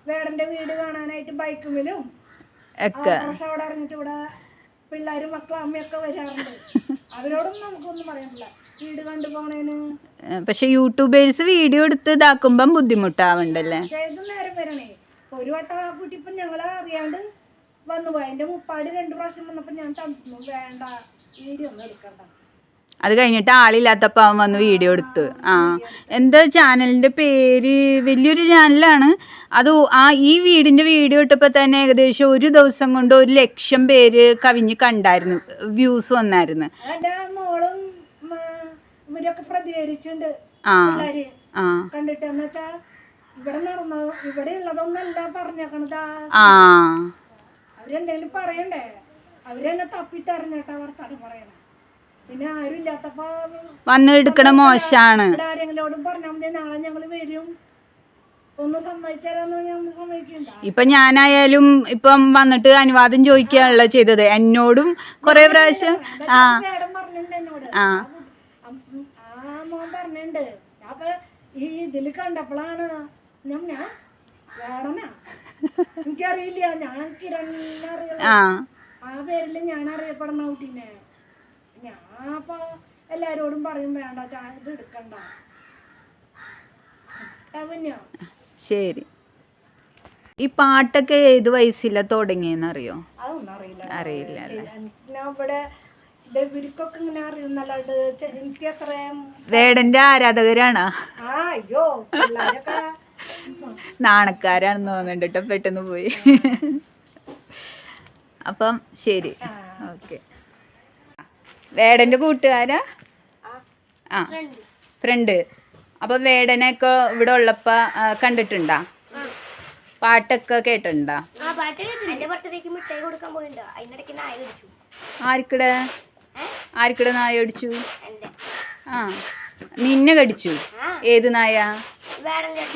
വേടന്റെ വീട് കാണാനായിട്ട് ബൈക്കുമിലും അവിടെ ഇറങ്ങിട്ട് ഇവിടെ പിള്ളേരും മക്കളും അമ്മയൊക്കെ വരാറുണ്ട്. അവരോടൊന്നും നമുക്കൊന്നും പറയാനില്ല വീട് കണ്ടു പോണേന്. പക്ഷെ യൂട്യൂബേഴ്സ് വീഡിയോ എടുത്ത് ഇതാക്കുമ്പം ബുദ്ധിമുട്ടാവണ്ടല്ലേ? ഏത് നേരം വരണേ. ഒരു വട്ടം ആ കുട്ടി ഇപ്പം ഞങ്ങളെ അറിയാണ്ട് വന്നു പോയി. എൻ്റെ മുപ്പാട് 2 പ്രാവശ്യം വന്നപ്പോൾ ഞാൻ തണുന്നു, വേണ്ട വീഡിയോ ഒന്നും എടുക്കണ്ട. അത് കഴിഞ്ഞിട്ട് ആളില്ലാത്തപ്പോൾ അവൻ വന്ന് വീഡിയോ എടുത്ത്. എന്താ ചാനലിൻ്റെ പേര്? വലിയൊരു ചാനലാണ് അത്. ഈ വീടിൻ്റെ വീഡിയോ ഇട്ടപ്പോൾ തന്നെ ഏകദേശം ഒരു ദിവസം കൊണ്ട് 1,00,000 പേര് കവിഞ്ഞ് കണ്ടായിരുന്നു, വ്യൂസ് വന്നായിരുന്നു. എൻ്റെ മോളും ഇവരൊക്കെ പ്രതികരിച്ചിട്ടുണ്ട് കണ്ടിട്ട്. എന്നുവെച്ചാ ഇവിടെ നടന്നത് ഇവിടെ ഉള്ളതൊന്നല്ല പറഞ്ഞേക്കണത്. അവരെന്തെങ്കിലും പറയണ്ടേ? അവരെന്നെ തപ്പിത്തറിഞ്ഞിട്ടാ വർത്താനം പറയണേ. പിന്നെ ആരും ഇല്ലാത്തപ്പോ വന്ന് എടുക്കണ മോശാണ്. ആരെങ്കിലോടും പറഞ്ഞാൽ മതി, നാളെ ഞങ്ങള് വരും, ഒന്ന് സമ്മതിച്ചാലെന്ന് ഞങ്ങൾ സമ്മതിക്കണ്ട. ഇപ്പൊ ഞാനായാലും ഇപ്പം വന്നിട്ട് അനുവാദം ചോദിക്കുകയാണല്ലോ ചെയ്തത്. എന്നോടും കൊറേ പ്രാവശ്യം പറഞ്ഞിട്ടുണ്ട് എന്നോട്. മോൻ പറഞ്ഞിട്ടുണ്ട്. അപ്പൊ ഈ ഇതില് കണ്ടപ്പോഴാണ് ഞാൻ വേടനാ എനിക്കറിയില്ല, ഞാൻ കിരണിനറിയാം, ആ പേരില് ഞാൻ അറിയപ്പെടുന്ന കുട്ടീനെ. ഞാൻ അപ്പൊ എല്ലാരോടും പറയും വേണ്ട ഇത് എടുക്കണ്ട. ശരി. ഈ പാട്ടൊക്കെ ഏത് വയസ്സില തുടങ്ങിയെന്നറിയോ? അതൊന്നും അറിയില്ല. ഇവിടെ ഇവർക്കൊക്കെ ഇങ്ങനെ അറിയുന്നല്ലാണ്ട് എനിക്ക് അത്രയും. വേടന്റെ ആരാധകരാണോ? അയ്യോ പിള്ളേരൊക്കെ നാണക്കാരാണെന്ന് തോന്നുന്നുണ്ട് കേട്ടോ, പെട്ടെന്ന് പോയി. അപ്പം ശരി, ഓക്കെ. വേടന്റെ കൂട്ടുകാരാ? ഫ്രണ്ട്. അപ്പൊ വേടനൊക്കെ ഇവിടെ ഉള്ളപ്പോ കണ്ടിട്ടുണ്ടാ? പാട്ടൊക്കെ കേട്ടിട്ടുണ്ടാ? ആർക്കിടെ നായ കടിച്ചു? നിന്നെ കടിച്ചു? ഏത് നായ?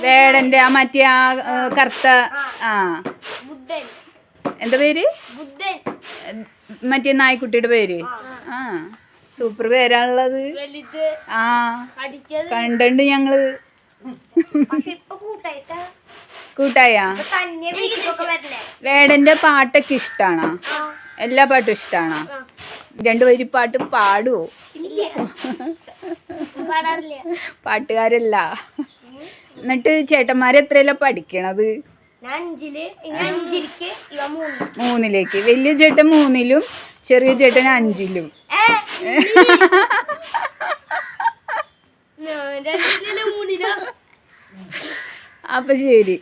വേടന്റെ മറ്റേ കറുത്ത. എന്താ പേര്? മറ്റേ നായ്ക്കുട്ടിയുടെ പേര്? സൂപ്പർ പേരാണുള്ളത്. കണ്ടുണ്ട് ഞങ്ങള്. കൂട്ടായ? വേടന്റെ പാട്ടൊക്കെ ഇഷ്ടാണോ? എല്ലാ പാട്ടും ഇഷ്ടാണോ? 2 വരി പാട്ട് പാടുവോ? പാട്ടുകാരല്ല. എന്നിട്ട് ചേട്ടന്മാരെത്രയല്ല പഠിക്കണത്? 3ലേക്ക്. വലിയ ചേട്ടൻ 3ലും ചെറിയ ചേട്ടൻ 5ലും. അപ്പൊ ശരി.